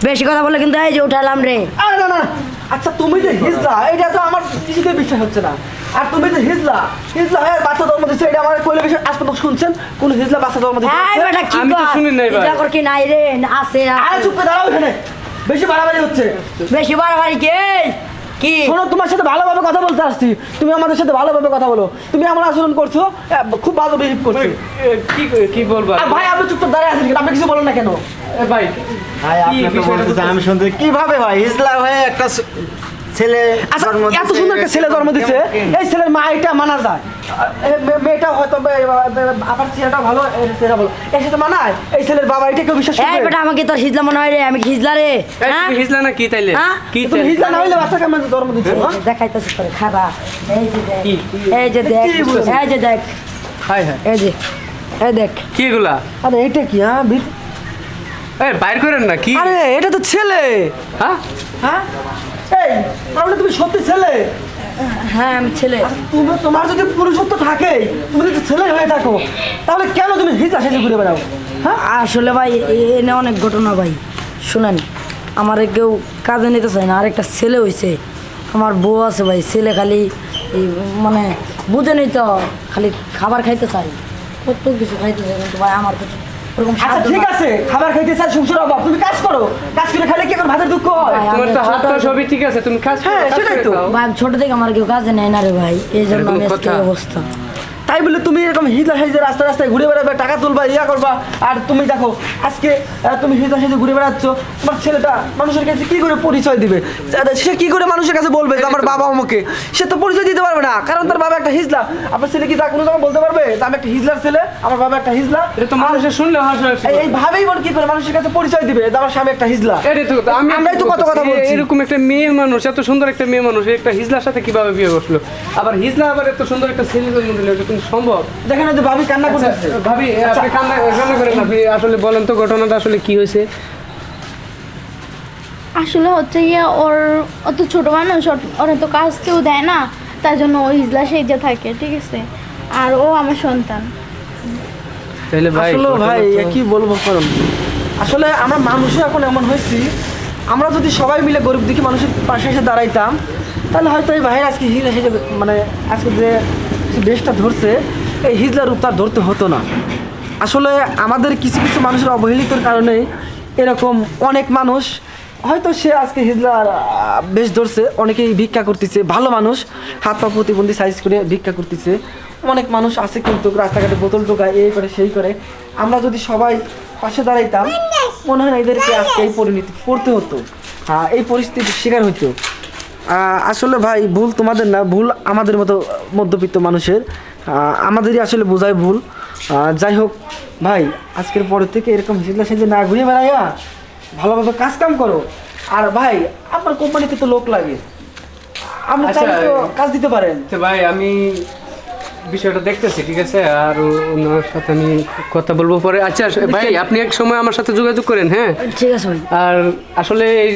বেশি কথা বলে কিন্তু এই যে উঠালাম রে। আরে না না, আচ্ছা তুমি যে হিজলা এটা তো আমার কিছুতে বিশ্বাস হচ্ছে না। আর তুমি যে হিজলা হয়ে বাচ্চা জন্ম দিচ্ছে, এটা আমার কইলে বেশি আজ পর্যন্ত শুনছেন কোন হিজলা বাচ্চা জন্ম দিচ্ছে? এই বেটা কি আমি তো শুনি নাই ভাই। এটা কর কি নাই রে, আছে আরে চুপ করে দাঁড়াও এখানে, বেশি বাড়াবাড়ি হচ্ছে। বেশি বাড়াবাড়ি কি শোনো, তোমার সাথে ভালোভাবে কথা বলতে আসছি, তুমি আমাদের সাথে ভালোভাবে কথা বলো। তুমি আমার আচরণ করছো, খুব বাজে বিহেভ করছো। কি কি বলবো আর ভাই আপনি চুপচাপ দাঁড়িয়ে আছেন কেন? আপনি কিছু বলেন না কেন? ভাই ভাই কি আপনি তো বিষয়টা বলতেছেন, আমি শুনতে কিভাবে ভাই হিজলা হয়ে একটা ছেলে আচ্ছা জন্ম এত দিছে, সুন্দর একটা ছেলে জন্ম দিচ্ছে, এই ছেলের মা এটা মানা যায়, মেয়েটা হয়তো আবার ছেলেটা ভালো, ছেলেটা ভালো, এর সাথে মানায়? এই ছেলের বাবা এটা কেউ বিশ্বাস এই করবে? বেটা আমাকে তোর হিজলা মনে হয় রে, আমি কি হিজলা রে? হ্যাঁ হিজলা না কি তাইলে হ্যাঁ? কি তুমি তাইলে? হিজলা না হইলে বাচ্চা কেমন জন্ম দিচ্ছে? দেখাইতেছিস তোরে খারাপ। এই যে দেখ, কি? এই যে দেখ, কি বলছিস? এই যে দেখ, হাই হাই এই যে, এই দেখ। কি এগুলা? আরে এটা কি? এই বাইর করেন না কি? আরে এটা তো ছেলে। হ্যাঁ হ্যাঁ এই তাহলে তুমি সত্যি ছেলে? হ্যাঁ আমি ছেলে। তুমি তোমার যদি পুরুষত্ব থাকে, তুমি যদি ছেলে হয়ে থাকো, তাহলে কেন তুমি হিজলা সেজে ঘুরে বেড়াও? হ্যাঁ আসলে ভাই এনে অনেক ঘটনা ভাই, শুনেন। আমার কেউ কাজে নিতে চায় না, আরেকটা ছেলে হইছে, আমার বউ আছে ভাই, ছেলে খালি এই মানে বুঝেনি তো, খালি খাবার খাইতে চাই, কত কিছু খাইতে চাই, কিন্তু ভাই আমার তো ওরকম আচ্ছা সাধ্য ঠিক না। আছে, খাবার খাইতে চাই, সংসার অভাব, তুমি কাজ করো, কাজ করে খাইলে কি এখন ভাতের দুঃখ হয়? ভাই, তোমার তো আমি হাত তো ছোট- সবই ঠিক আছে, তুমি কাজ হ্যাঁ, কাজ সেটাই করে তো। খাও। ভাই আমি ছোট থেকে আমার কেউ কাজে নেয় না রে ভাই, এই জন্য এরকম আমি আজকে কথা। এই অবস্থা। তাই বলে তুমি এরকম হিজলা সেজে রাস্তায় রাস্তায় ঘুরে বেড়াবে, টাকা তুলবা, ইয়া করবা, আর তুমি দেখো আজকে তুমি হিজলা সেজে ঘুরে বেড়াচ্ছ, তোমার ছেলেটা মানুষের কাছে কি করে পরিচয় দিবে? সে কি করে মানুষের কাছে বলবে যে আমার বাবা আমাকে? সে তো পরিচয় দিতে পারবে না, কারণ তার বাবা একটা হিজলা। আপনার ছেলে কি তা কোনো জায়গায় বলতে পারবে যে আমি একটা হিজলার ছেলে, আমার বাবা একটা হিজলা? এটা তো মানুষের শুনলে হাসাহাসি করে। এই ভাবেই বল কি করে মানুষের কাছে পরিচয় দিবে যে আমার স্বামী একটা হিজলা? এটাই তো আমরাই তো কত কথা বলছি। এরকম একটা মেয়ে মানুষ, এত সুন্দর একটা মেয়ে মানুষ একটা হিজলার সাথে কিভাবে বিয়ে বসলো? আবার হিজলা আবার এত সুন্দর একটা ছেলে জন্ম দিল, এটা কিন্তু সম্ভব? দেখেন যে ভাবি কান্না আচ্ছা, করতেছে। ভাবি আপনি কান্না করেন না, আপনি আসলে বলেন তো ঘটনাটা আসলে কি হয়েছে? আসলে হচ্ছে গিয়ে ওর অত ছোট মানুষ, ওর তো কাজ কেউ দেয় না, তাই জন্য ও হিজলা সেজে থাকে, ঠিক আছে? আর ও আমার সন্তান। তাহলে ভাই আসলে ভাই ঘটনা তো- কি বলবো কারণ আসলে আমরা মানুষও এখন এমন হয়েছি, আমরা যদি সবাই মিলে গরিব দুঃখী মানুষের পাশে এসে দাঁড়াইতাম, তাহলে হয়তো এই ভাইয়ের আজকে হিজলা সেজে মানে আজকে যে বেশটা ধরছে, এই হিজলা রূপ তার ধরতে হতো না। আসলে আমাদের কিছু কিছু মানুষের অবহেলিতর কারণে এরকম অনেক মানুষ হয়তো সে আজকে হিজলার বেশ ধরছে, অনেকেই ভিক্ষা করতেছে, ভালো মানুষ হাত পা প্রতিবন্ধী সাইজ করে ভিক্ষা করতেছে, অনেক মানুষ আছে কিন্তু রাস্তাঘাটে বোতল টোকায়, এই করে সেই করে। আমরা যদি সবাই পাশে দাঁড়াইতাম, মনে হয় না এদেরকে আজকে এই পরিণতি পড়তে হতো, হ্যাঁ এই পরিস্থিতির শিকার হইতো। আসলে ভাই ভুল তোমাদের না, ভুল আমাদের মতো মধ্যবিত্ত মানুষের, আমাদেরই আসলে বোঝায় ভুল। যাই হোক ভাই, আজকের পরের থেকে এরকম হিজলা সেজে না ঘুরে বেড়াইয়া ভালোভাবে কাজ কাম করো। আর ভাই আপনার কোম্পানিতে তো লোক লাগে, আপনি আচ্ছা, চাইলে তো কাজ দিতে পারেন। তো ভাই আমি বিষয়টা দেখতেছি, ঠিক আছে, আর ওনার সাথে আমি কথা বলবো পরে। আচ্ছা ভাই আপনি এক সময় আমার সাথে যোগাযোগ করেন, হ্যাঁ? ঠিক আছে ভাই। আর আসলে এই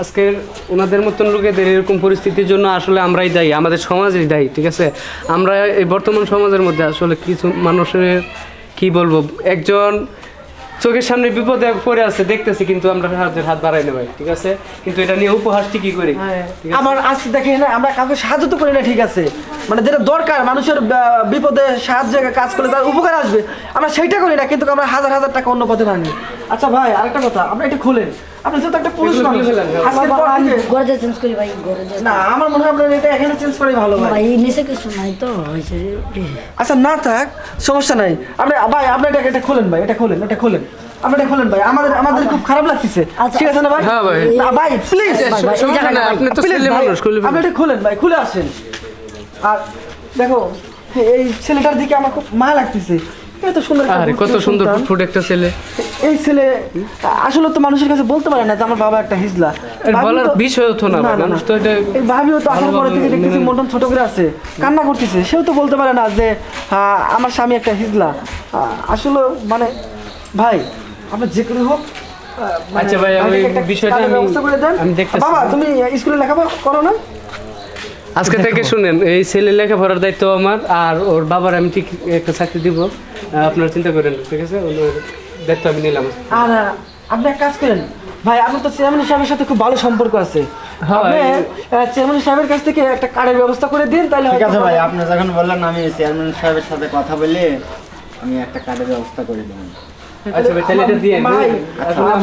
আজকের ওনাদের মতন লোকেদের এরকম পরিস্থিতির জন্য আসলে আমরাই দায়ী, আমাদের সমাজই দায়ী, ঠিক আছে? আমরা এই বর্তমান সমাজের মধ্যে আসলে কিছু মানুষের কি বলবো, একজন চোখের সামনে বিপদে পড়ে আছে দেখতেছি, কিন্তু আমরা হাত বাড়াই না ভাই, ঠিক আছে? কিন্তু এটা নিয়ে উপহাস ঠিকই করি, ঠিক আছে? আমার আজ দেখেন আমরা কাউকে সাহায্য তো করি না, ঠিক আছে, মানে যেটা দরকার মানুষের বিপদে সাহায্যে কাজ করলে তার উপকার আসবে, আমরা সেইটা করি না, কিন্তু আমরা হাজার হাজার টাকা অন্য পথে ভাঙি। আচ্ছা ভাই আরেকটা কথা, আপনি এটা খুলেন, আপনি যেহেতু একটা পুরুষ এগুলো মানুষ, খুলে ফেলেন, হ্যাঁ। আজকের পর আমি থেকে- ঘরে চেঞ্জ করি ভাই, ঘরে যাই। না আমার মনে হয় আপনার এটা এখানে চেঞ্জ করাই ভালো ভাই। ভাই নিচে কিছু নাই তো হয়েছে। আচ্ছা না থাক, সমস্যা নাই, আপনি ভাই আপনি এটা খোলেন ভাই, এটা খোলেন, এটা খোলেন, আপনি এটা খোলেন ভাই, আমাদের আমাদের খুব খারাপ লাগতেছে, আচ্ছা। ঠিক আছে না ভাই? হ্যাঁ ভাই। না ভাই প্লিজ ভাই, ভাই, এই সমস্যা জায়গাটা নাই, ভাই। আপনি তো প্লিজ ছেলে ভাই, মানুষ, খুলে আপনি এটা খুলেন ভাই, খুলে আসেন। আর দেখো এই ছেলেটার দিকে আমার খুব মায়া লাগতেছে, এত সুন্দর একটা আরে কত ফুটফুটে সুন্দর সন্তান। ফুটফুট একটা ছেলে, এই ছেলে আসলে তো মানুষের কাছে বলতে পারে না যে আমার বাবা একটা হিজলা, এর ভাবিও বলার তো- বিষয় হতো না ভাই, না, মানুষ তো এটা এই ভাবিও তো আসার পরে ভালোভাবে থেকে দেখতেছি মেনে- মটন ছোট করে আছে, কান্না করতেছে, সেও তো বলতে পারে না যে আমার স্বামী একটা হিজলা। আসলে মানে ভাই আপনার যে করে হোক মানে আচ্ছা ভাই, আমি ভাইটাকে একটা বিষয়টা কাজের আমি- ব্যবস্থা করে দেন। আমি দেখতেছি। বাবা তুমি স্কুলে লেখাপড়া করো না? আজকে থেকে শুনেন, এই ছেলে লেখাপড়ার দায়িত্ব আমার, আর ওর বাবার আমি ঠিক একটা চাকরি দিব, আপনারা চিন্তা করেন, ঠিক আছে? ওর দায়িত্ব আমি নিলাম। আর আপনি এক কাজ করেন, ভাই আপনার তো চেয়ারম্যান সাহেবের সাথে খুব ভালো সম্পর্ক আছে হ্যাঁ, আপনি চেয়ারম্যান সাহেবের কাছ থেকে একটা কার্ডের ব্যবস্থা করে দিন তাহলে ঠিক আছে হয়তো- ভাই, আপনি যখন বললেন আমি চেয়ারম্যান সাহেবের সাথে কথা বলে আমি একটা কার্ডের ব্যবস্থা করে দেবো। আচ্ছা ভাই, তাহলে এটা দিয়ে ভাই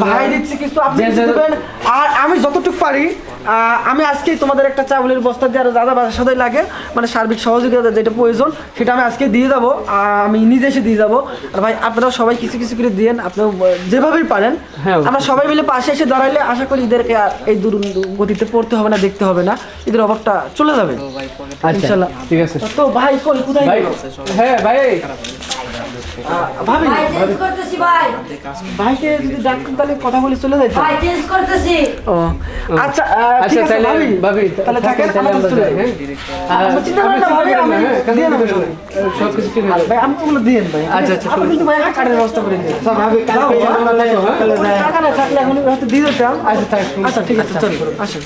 ভাই দিচ্ছি কিছু আপনি যে- কিছু যে- দেবেন আর আমি যতটুকু পারি আমি আজকে তোমাদের একটা চাউলের বস্তা দিয়ে আর দাদা বাসার সাথে লাগে মানে সার্বিক সহযোগিতা যেটা প্রয়োজন সেটা আমি আজকে দিয়ে যাবো আমি নিজে এসে দিয়ে যাবো আর ভাই আপনারাও সবাই কিছু কিছু করে দিয়েন আপনারা যেভাবেই পারেন হ্যাঁ, আমরা সবাই মিলে পাশে এসে দাঁড়াইলে আশা করি এদেরকে আর এই গতিতে পড়তে হবে না দেখতে হবে না এদের অভাবটা চলে যাবে আচ্ছা ইনশাল্লাহ। ঠিক আছে তো ভাই কই কোথায় ভাই গেল? হ্যাঁ ভাই ভাবি ভাই চেঞ্জ করতেছি ভাই, ভাইকে যদি ডাকতেন তাহলে কথা বলে চলে যাইতাম ভাই চেঞ্জ করতেছি। ও আচ্ছা আচ্ছা ঠিক আছে তাহলে ভাবি ভাবি তাহলে থাকেন তাহলে আমরা আমরা চলে যাই, যাই। হ্যাঁ? আপনি চিন্তা করেন না ভাবি, আমি দিয়ে নেবো সব। সব কিছু ঠিক আছে ভাই আপনি ওগুলো দিয়েন ভাই আচ্ছা, আচ্ছা, আপনি কিন্তু ভাই একটা কার্ডের ব্যবস্থা করে দিন তো ভাবি কালকে সকালে টাকা না থাকলে এখন হয়তো দিয়ে দিতাম আচ্ছা থাক আচ্ছা ঠিক আছে চল আসুন